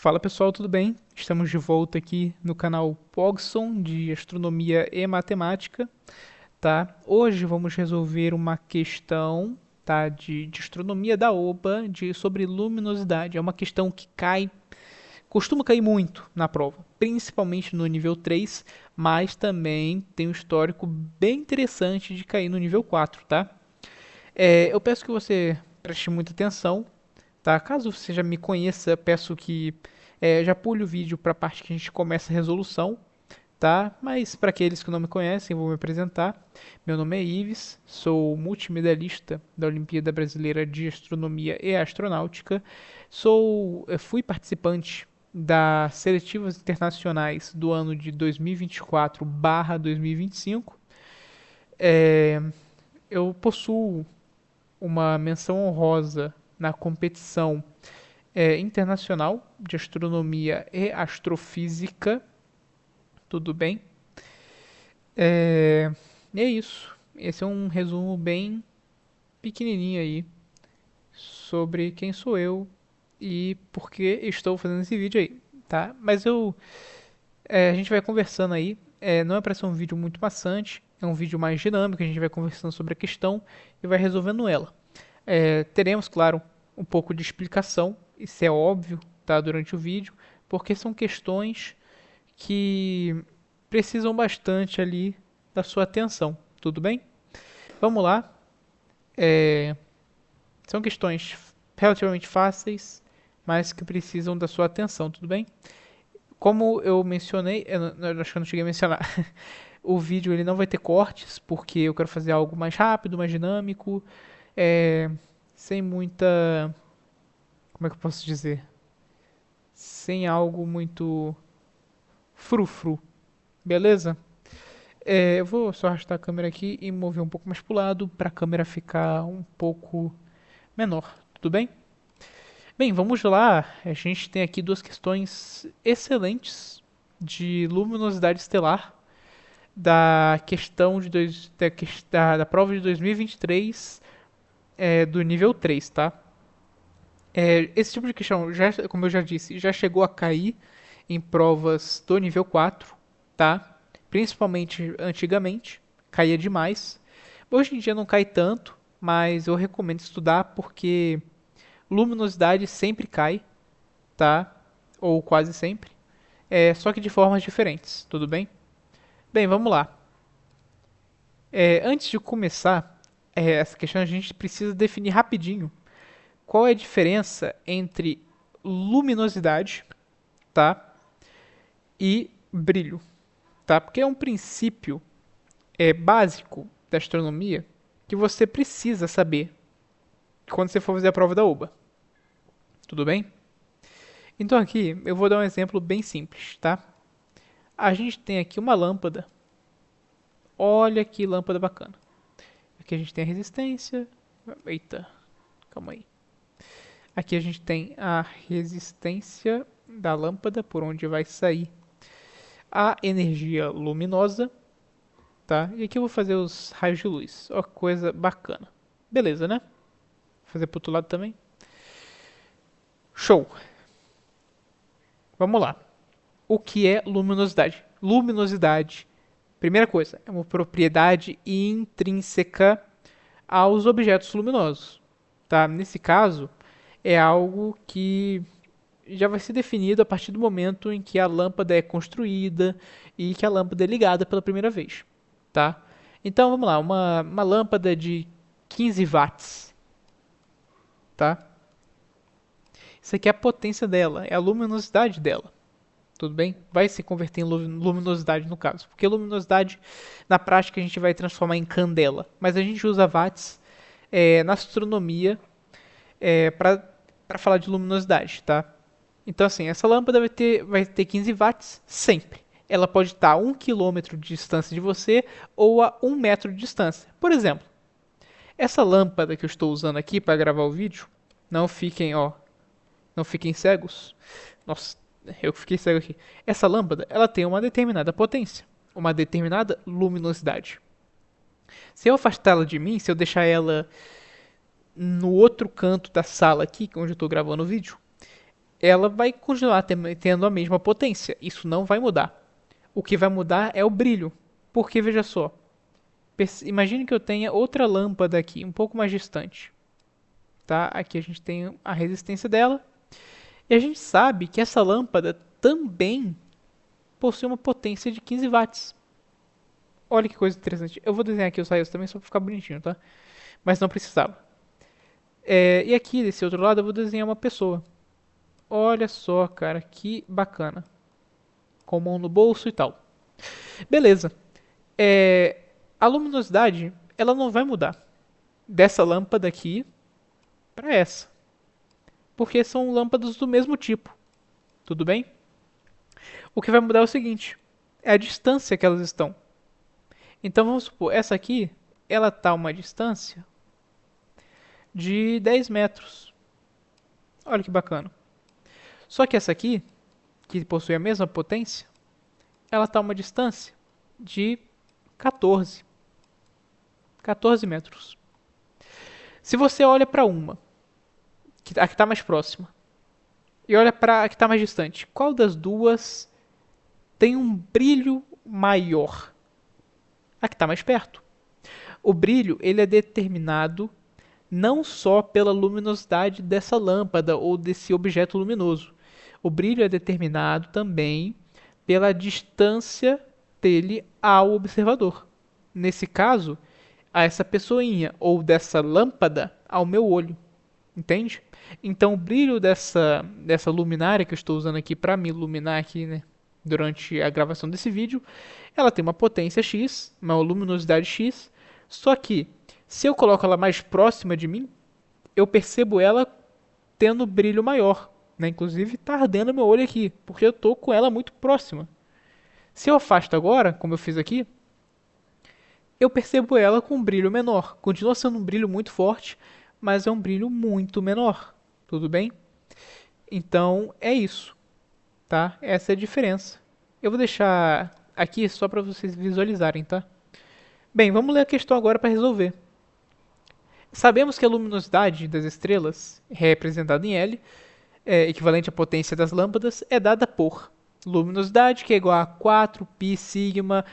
Fala pessoal, tudo bem? Estamos de volta aqui no canal Pogson de Astronomia e Matemática, tá? Hoje vamos resolver uma questão, tá, de astronomia da OBA, sobre luminosidade. É uma questão que costuma cair muito na prova, principalmente no nível 3, mas também tem um histórico bem interessante de cair no nível 4, tá? Eu peço que você preste muita atenção, tá? Caso você já me conheça, peço que já pule o vídeo para a parte que a gente começa a resolução, tá? Mas para aqueles que não me conhecem, vou me apresentar. Meu nome é Ives, sou multimedalhista da Olimpíada Brasileira de Astronomia e Astronáutica. Fui participante das seletivas internacionais do ano de 2024/2025. Eu possuo uma menção honrosa na competição internacional de astronomia e astrofísica. Tudo bem? É, e é isso. Esse é um resumo bem pequenininho aí sobre quem sou eu e por que estou fazendo esse vídeo aí, tá? A gente vai conversando aí. Não é para ser um vídeo muito maçante, é um vídeo mais dinâmico. A gente vai conversando sobre a questão e vai resolvendo ela. Teremos, claro, um pouco de explicação, isso é óbvio, tá, durante o vídeo, porque são questões que precisam bastante ali da sua atenção, tudo bem? Vamos lá. É, São questões relativamente fáceis, mas que precisam da sua atenção, tudo bem? Como eu mencionei, eu acho que eu não cheguei a mencionar, o vídeo ele não vai ter cortes, porque eu quero fazer algo mais rápido, mais dinâmico, é, sem muita, como é que eu posso dizer? Sem algo muito frufru, beleza? Eu vou só arrastar a câmera aqui e mover um pouco mais para o lado para a câmera ficar um pouco menor, tudo bem? Bem, vamos lá. A gente tem aqui duas questões excelentes de luminosidade estelar da questão da prova de 2023 do nível 3, tá? Esse tipo de questão, como eu já disse, já chegou a cair em provas do nível 4, tá? Principalmente antigamente, caía demais. Hoje em dia não cai tanto, mas eu recomendo estudar porque luminosidade sempre cai, tá? Ou quase sempre. Só que de formas diferentes, tudo bem? Bem, vamos lá. Antes de começar essa questão, a gente precisa definir rapidinho qual é a diferença entre luminosidade, tá? E brilho, tá? Porque é um princípio básico da astronomia que você precisa saber quando você for fazer a prova da OBA. Tudo bem? Então aqui eu vou dar um exemplo bem simples, tá? A gente tem aqui uma lâmpada. Olha que lâmpada bacana. Aqui a gente tem a resistência. Eita, calma aí. Aqui a gente tem a resistência da lâmpada, por onde vai sair a energia luminosa, tá? E aqui eu vou fazer os raios de luz. Ó, coisa bacana. Beleza, né? Vou fazer pro outro lado também. Show. Vamos lá. O que é luminosidade? Luminosidade, primeira coisa, é uma propriedade intrínseca aos objetos luminosos, tá? Nesse caso, é algo que já vai ser definido a partir do momento em que a lâmpada é construída e que a lâmpada é ligada pela primeira vez, tá? Então vamos lá, uma lâmpada de 15 watts, tá? Isso aqui é a potência dela, é a luminosidade dela. Tudo bem? Vai se converter em luminosidade no caso. Porque luminosidade, na prática, a gente vai transformar em candela. Mas a gente usa watts na astronomia para falar de luminosidade, tá? Então, assim, essa lâmpada vai ter 15 watts sempre. Ela pode estar a 1 quilômetro de distância de você ou a 1 metro de distância. Por exemplo, essa lâmpada que eu estou usando aqui para gravar o vídeo, não fiquem, ó, não fiquem cegos. Nossa, eu fiquei cego aqui. Essa lâmpada, ela tem uma determinada potência, uma determinada luminosidade. Se eu afastá-la de mim, se eu deixar ela no outro canto da sala aqui, onde eu estou gravando o vídeo, ela vai continuar tendo a mesma potência. Isso não vai mudar. O que vai mudar é o brilho. Porque, veja só, imagine que eu tenha outra lâmpada aqui, um pouco mais distante. Tá? Aqui a gente tem a resistência dela. E a gente sabe que essa lâmpada também possui uma potência de 15 watts. Olha que coisa interessante. Eu vou desenhar aqui os raios também só para ficar bonitinho, tá? Mas não precisava. E aqui, desse outro lado, eu vou desenhar uma pessoa. Olha só, cara, que bacana. Com mão no bolso e tal. Beleza. A luminosidade, ela não vai mudar. Dessa lâmpada aqui para essa. Porque são lâmpadas do mesmo tipo. Tudo bem? O que vai mudar é o seguinte. É a distância que elas estão. Então vamos supor, essa aqui, ela está a uma distância de 10 metros. Olha que bacana. Só que essa aqui, que possui a mesma potência, ela está a uma distância de 14. 14 metros. Se você olha para uma, a que está mais próxima, e olha para a que está mais distante, qual das duas tem um brilho maior? A que está mais perto. O brilho ele é determinado não só pela luminosidade dessa lâmpada ou desse objeto luminoso. O brilho é determinado também pela distância dele ao observador. Nesse caso, a essa pessoinha ou dessa lâmpada ao meu olho. Entende? Então o brilho dessa luminária que eu estou usando aqui para me iluminar aqui, né, durante a gravação desse vídeo, ela tem uma potência X, uma luminosidade X, só que se eu coloco ela mais próxima de mim, eu percebo ela tendo brilho maior. Né? Inclusive está ardendo meu olho aqui, porque eu estou com ela muito próxima. Se eu afasto agora, como eu fiz aqui, eu percebo ela com um brilho menor. Continua sendo um brilho muito forte, mas é um brilho muito menor. Tudo bem? Então é isso, tá? Essa é a diferença. Eu vou deixar aqui só para vocês visualizarem, tá? Bem, vamos ler a questão agora para resolver. Sabemos que a luminosidade das estrelas, representada em L, equivalente à potência das lâmpadas, é dada por luminosidade, que é igual a 4π sigma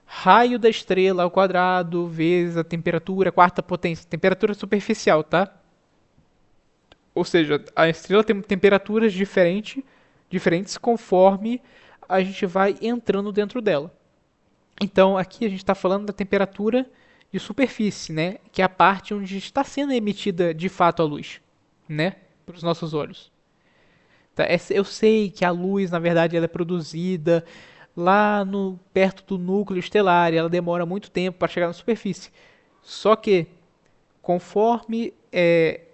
raio da estrela ao quadrado vezes a temperatura, quarta potência, temperatura superficial, tá? Ou seja, a estrela tem temperaturas diferentes conforme a gente vai entrando dentro dela. Então, aqui a gente está falando da temperatura de superfície, né? Que é a parte onde está sendo emitida de fato a luz, né? Para os nossos olhos. Tá? Eu sei que a luz, na verdade, ela é produzida lá perto do núcleo estelar e ela demora muito tempo para chegar na superfície. Só que, conforme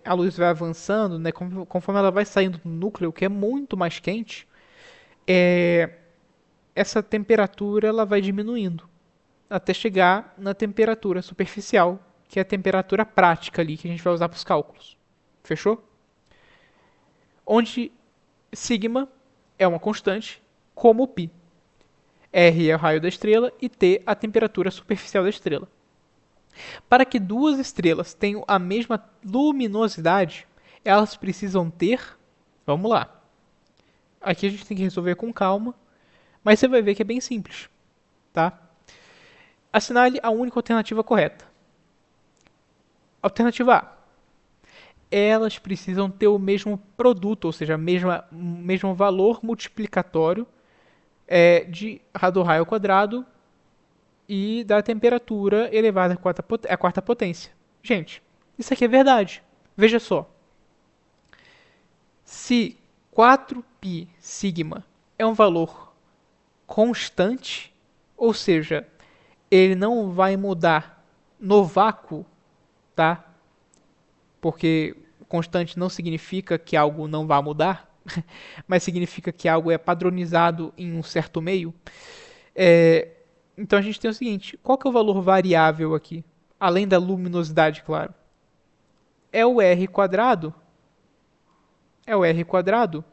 a luz vai avançando, né, conforme ela vai saindo do núcleo, que é muito mais quente, essa temperatura ela vai diminuindo até chegar na temperatura superficial, que é a temperatura prática ali que a gente vai usar para os cálculos. Fechou? Onde sigma é uma constante, como π. R é o raio da estrela e T a temperatura superficial da estrela. Para que duas estrelas tenham a mesma luminosidade, elas precisam ter... Vamos lá. Aqui a gente tem que resolver com calma, mas você vai ver que é bem simples. Tá? Assinale a única alternativa correta. Alternativa A. Elas precisam ter o mesmo produto, ou seja, o mesmo valor multiplicatório do raio ao quadrado e da temperatura elevada à quarta potência. Gente, isso aqui é verdade. Veja só. Se 4π sigma é um valor constante, ou seja, ele não vai mudar no vácuo, tá? Porque constante não significa que algo não vai mudar, mas significa que algo é padronizado em um certo meio. Então a gente tem o seguinte, qual que é o valor variável aqui? Além da luminosidade, claro. É o r quadrado. É o r quadrado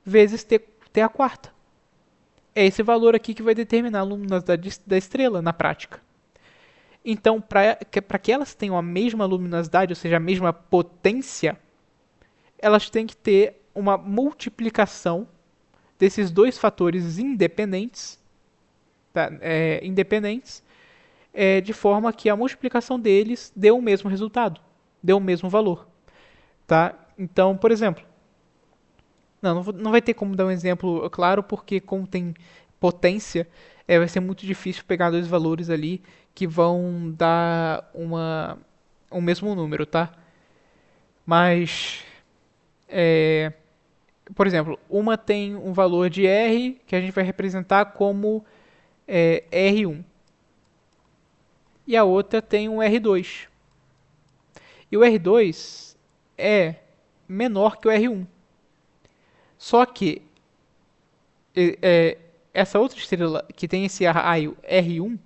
vezes t a quarta. É esse valor aqui que vai determinar a luminosidade da estrela na prática. Então, para que elas tenham a mesma luminosidade, ou seja, a mesma potência, elas têm que ter uma multiplicação desses dois fatores independentes, tá? Independentes, de forma que a multiplicação deles dê o mesmo resultado, dê o mesmo valor. Tá? Então, por exemplo, não vai ter como dar um exemplo claro, porque como tem potência, vai ser muito difícil pegar dois valores ali que vão dar um mesmo número, tá? Mas, por exemplo, uma tem um valor de R que a gente vai representar como R1 e a outra tem um R2. E o R2 é menor que o R1. Só que essa outra estrela que tem esse raio R1,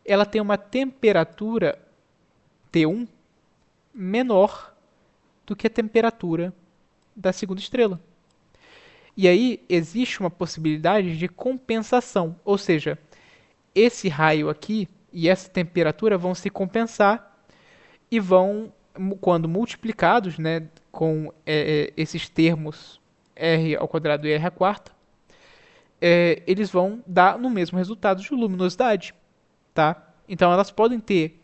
ela tem uma temperatura T1 menor do que a temperatura da segunda estrela. E aí existe uma possibilidade de compensação, ou seja, esse raio aqui e essa temperatura vão se compensar e vão, quando multiplicados, né, com esses termos r ao quadrado e r à quarta, eles vão dar no mesmo resultado de luminosidade, tá? Então elas podem ter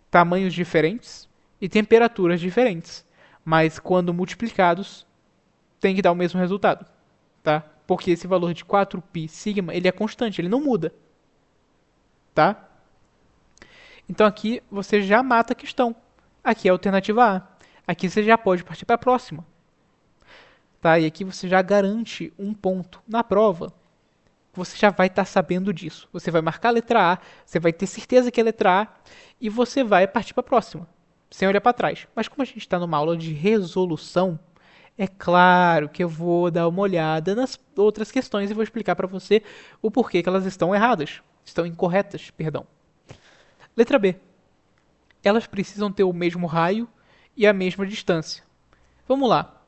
tamanhos diferentes e temperaturas diferentes, mas quando multiplicados tem que dar o mesmo resultado, tá? Porque esse valor de 4π sigma, ele é constante, ele não muda, tá? Então aqui você já mata a questão. Aqui é a alternativa A. Aqui você já pode partir para a próxima, tá? E aqui você já garante um ponto na prova. Você já vai estar sabendo disso. Você vai marcar a letra A, você vai ter certeza que é a letra A e você vai partir para a próxima, sem olhar para trás. Mas como a gente está numa aula de resolução, é claro que eu vou dar uma olhada nas outras questões e vou explicar para você o porquê que elas estão erradas. Estão incorretas, perdão. Letra B. Elas precisam ter o mesmo raio e a mesma distância. Vamos lá.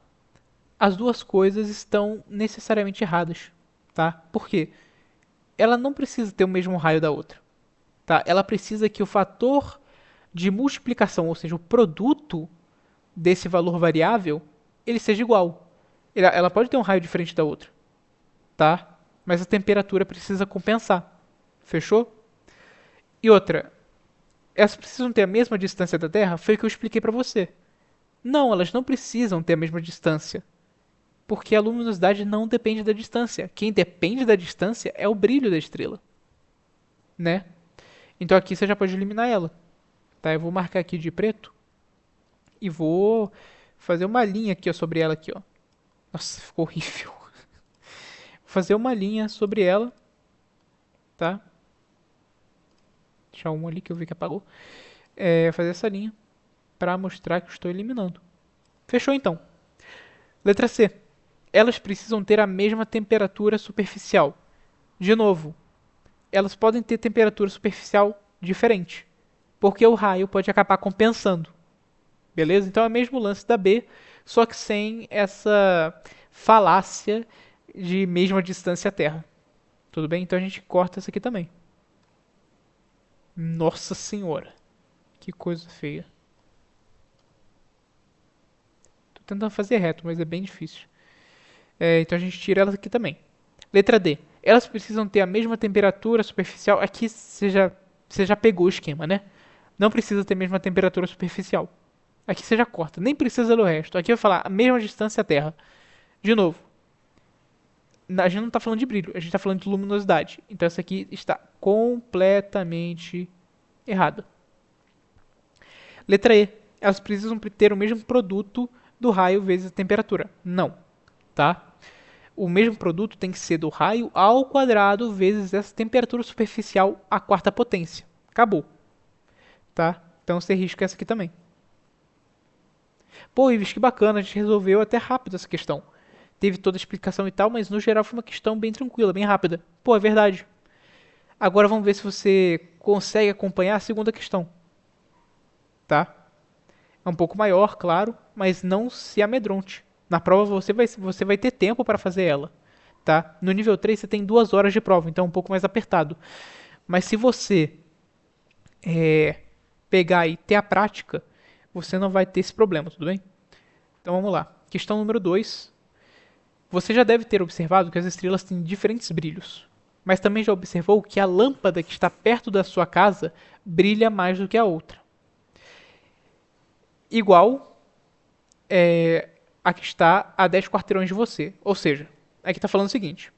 As duas coisas estão necessariamente erradas, tá? Por quê? Ela não precisa ter o mesmo raio da outra, tá? Ela precisa que o fator de multiplicação, ou seja, o produto desse valor variável, ele seja igual. Ela pode ter um raio diferente da outra, tá? Mas a temperatura precisa compensar. Fechou? E outra, elas precisam ter a mesma distância da Terra? Foi o que eu expliquei para você. Não, elas não precisam ter a mesma distância. Porque a luminosidade não depende da distância. Quem depende da distância é o brilho da estrela, né? Então aqui você já pode eliminar ela. Tá? Eu vou marcar aqui de preto e vou fazer uma linha aqui ó, sobre ela aqui, ó. Nossa, ficou horrível. Vou fazer uma linha sobre ela, tá? Deixar um ali que eu vi que apagou. Fazer essa linha para mostrar que eu estou eliminando. Fechou então. Letra C. Elas precisam ter a mesma temperatura superficial. De novo, elas podem ter temperatura superficial diferente, porque o raio pode acabar compensando. Beleza? Então é o mesmo lance da B, só que sem essa falácia de mesma distância à Terra. Tudo bem? Então a gente corta essa aqui também. Nossa Senhora, que coisa feia. Tô tentando fazer reto, mas é bem difícil. Então a gente tira elas aqui também. Letra D. Elas precisam ter a mesma temperatura superficial. Aqui você já pegou o esquema, né? Não precisa ter a mesma temperatura superficial. Aqui você já corta. Nem precisa do resto. Aqui vai falar a mesma distância à Terra. De novo. A gente não está falando de brilho. A gente está falando de luminosidade. Então essa aqui está completamente errada. Letra E. Elas precisam ter o mesmo produto do raio vezes a temperatura. Não. Tá? O mesmo produto tem que ser do raio ao quadrado vezes essa temperatura superficial à quarta potência. Acabou. Tá? Então você risca essa aqui também. Pô, Ives, que bacana, a gente resolveu até rápido essa questão. Teve toda a explicação e tal, mas no geral foi uma questão bem tranquila, bem rápida. Pô, é verdade. Agora vamos ver se você consegue acompanhar a segunda questão. Tá? É um pouco maior, claro, mas não se amedronte. Na prova você vai ter tempo para fazer ela. Tá? No nível 3 você tem 2 horas de prova, então é um pouco mais apertado. Mas se você pegar e ter a prática, você não vai ter esse problema, tudo bem? Então vamos lá. Questão número 2. Você já deve ter observado que as estrelas têm diferentes brilhos, mas também já observou que a lâmpada que está perto da sua casa brilha mais do que a outra. Igual a que está a 10 quarteirões de você. Ou seja, aqui está falando o seguinte,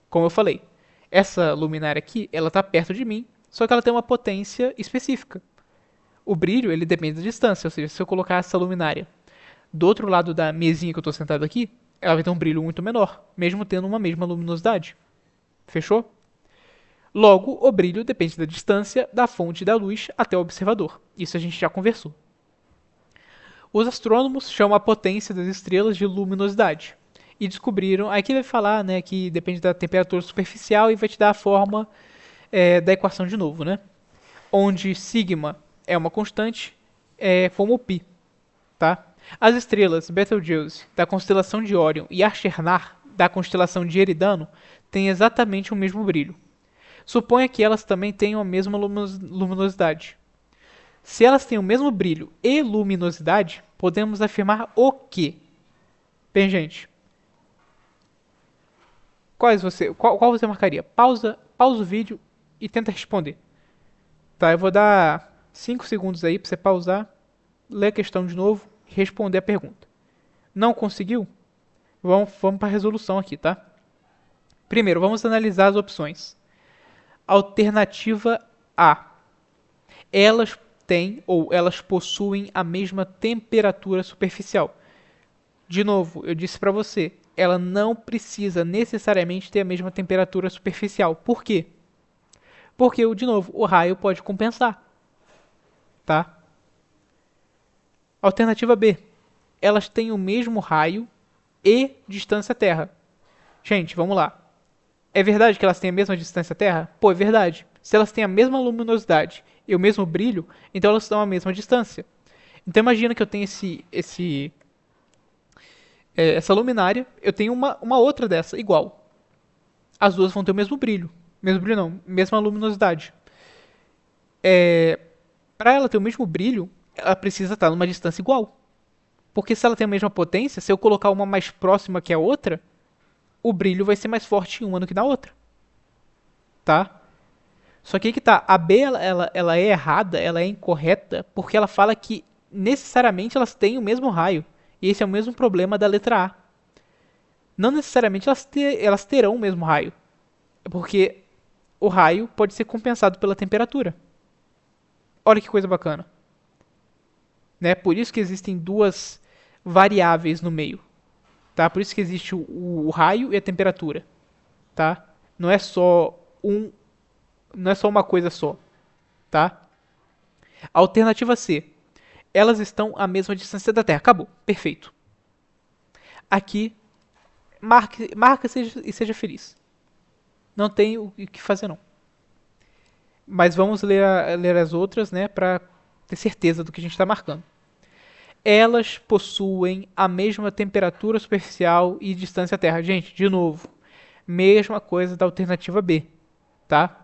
como eu falei, essa luminária aqui, ela está perto de mim, só que ela tem uma potência específica. O brilho, ele depende da distância, ou seja, se eu colocar essa luminária do outro lado da mesinha que eu estou sentado aqui, ela vai ter um brilho muito menor, mesmo tendo uma mesma luminosidade. Fechou? Logo, o brilho depende da distância da fonte da luz até o observador. Isso a gente já conversou. Os astrônomos chamam a potência das estrelas de luminosidade. E descobriram, aqui vai falar, né, que depende da temperatura superficial e vai te dar a forma da equação de novo, né? Onde sigma é uma constante, como π, tá? As estrelas Betelgeuse, da constelação de Órion, e Achernar, da constelação de Eridano, têm exatamente o mesmo brilho. Suponha que elas também tenham a mesma luminosidade. Se elas têm o mesmo brilho e luminosidade, podemos afirmar o quê? Bem, gente, qual você marcaria? Pausa o vídeo e tenta responder. Tá, eu vou dar 5 segundos aí para você pausar, ler a questão de novo e responder a pergunta. Não conseguiu? Vamos para a resolução aqui, tá? Primeiro, vamos analisar as opções. Alternativa A. Elas têm ou elas possuem a mesma temperatura superficial. De novo, eu disse para você, ela não precisa necessariamente ter a mesma temperatura superficial. Por quê? Porque, de novo, o raio pode compensar. Tá? Alternativa B. Elas têm o mesmo raio e distância Terra. Gente, vamos lá. É verdade que elas têm a mesma distância Terra? Pô, é verdade. Se elas têm a mesma luminosidade e o mesmo brilho, então elas dão a mesma distância. Então imagina que eu tenho essa luminária, eu tenho uma outra dessa, igual. As duas vão ter o mesmo brilho. Mesmo brilho não, mesma luminosidade. Para ela ter o mesmo brilho, ela precisa estar numa distância igual. Porque se ela tem a mesma potência, se eu colocar uma mais próxima que a outra, o brilho vai ser mais forte em uma do que na outra. Tá? Só que aí que tá, a B ela é errada, ela é incorreta, porque ela fala que necessariamente elas têm o mesmo raio. E esse é o mesmo problema da letra A. Não necessariamente elas terão o mesmo raio. Porque o raio pode ser compensado pela temperatura. Olha que coisa bacana. Né? Por isso que existem duas variáveis no meio. Tá? Por isso que existe o raio e a temperatura. Tá? Não é só uma coisa só. Tá? Alternativa C. Elas estão à mesma distância da Terra. Acabou. Perfeito. Aqui, marque e seja feliz. Não tem o que fazer não. Mas vamos ler as outras, né, para ter certeza do que a gente está marcando. Elas possuem a mesma temperatura superficial e distância à Terra. Gente, de novo, mesma coisa da alternativa B, tá?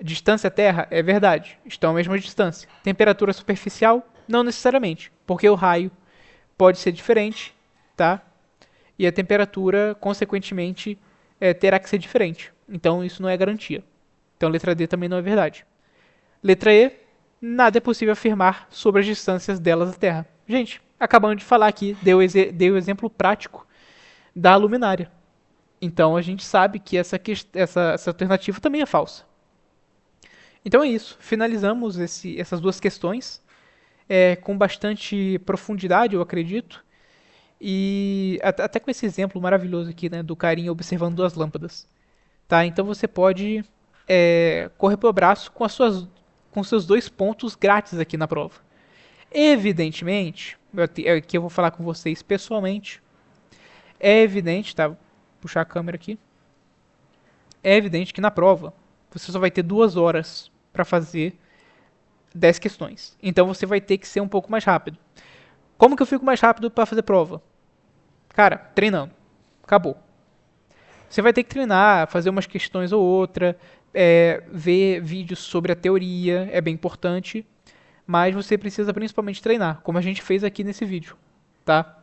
Distância à Terra é verdade, estão à mesma distância. Temperatura superficial, não necessariamente, porque o raio pode ser diferente, tá? E a temperatura, consequentemente, terá que ser diferente. Então, isso não é garantia. Então, letra D também não é verdade. Letra E, nada é possível afirmar sobre as distâncias delas à Terra. Gente, acabando de falar aqui, dei o exemplo prático da luminária. Então, a gente sabe que essa alternativa também é falsa. Então é isso. Finalizamos essas duas questões com bastante profundidade, eu acredito. E até com esse exemplo maravilhoso aqui, né, do carinha observando duas lâmpadas. Tá? Então você pode correr pro braço com seus 2 pontos grátis aqui na prova. Evidentemente, aqui eu vou falar com vocês pessoalmente. É evidente, tá? Vou puxar a câmera aqui. É evidente que na prova você só vai ter 2 horas para fazer 10 questões. Então você vai ter que ser um pouco mais rápido. Como que eu fico mais rápido para fazer prova? Cara, treinando. Acabou. Você vai ter que treinar, fazer umas questões ou outra, ver vídeos sobre a teoria, é bem importante. Mas você precisa principalmente treinar, como a gente fez aqui nesse vídeo, tá?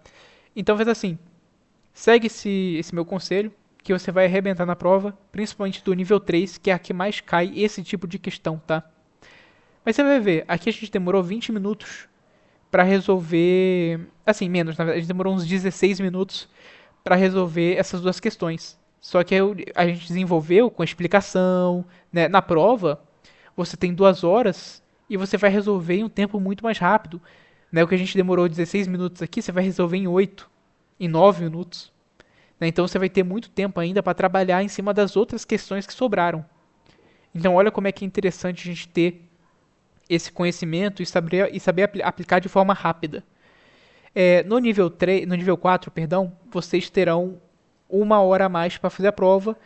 Então faz assim, Segue esse meu conselho, que você vai arrebentar na prova, principalmente do nível 3, que é a que mais cai esse tipo de questão, tá? Mas você vai ver, aqui a gente demorou 20 minutos para resolver, assim, menos, na verdade, a gente demorou uns 16 minutos para resolver essas duas questões. Só que a gente desenvolveu com a explicação, né? Na prova, você tem 2 horas e você vai resolver em um tempo muito mais rápido. Né? O que a gente demorou 16 minutos aqui, você vai resolver em 8, em 9 minutos. Né? Então você vai ter muito tempo ainda para trabalhar em cima das outras questões que sobraram. Então olha como é que é interessante a gente ter esse conhecimento e saber aplicar de forma rápida. No nível 3, no nível 4, perdão, vocês terão 1 hora a mais para fazer a prova,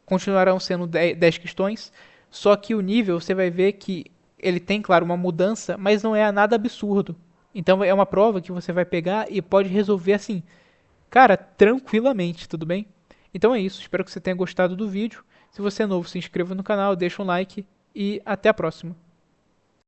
continuarão sendo 10 questões, só que o nível você vai ver que ele tem, claro, uma mudança, mas não é nada absurdo. Então é uma prova que você vai pegar e pode resolver assim, cara, tranquilamente, tudo bem? Então é isso, espero que você tenha gostado do vídeo. Se você é novo, se inscreva no canal, deixa um like e até a próxima.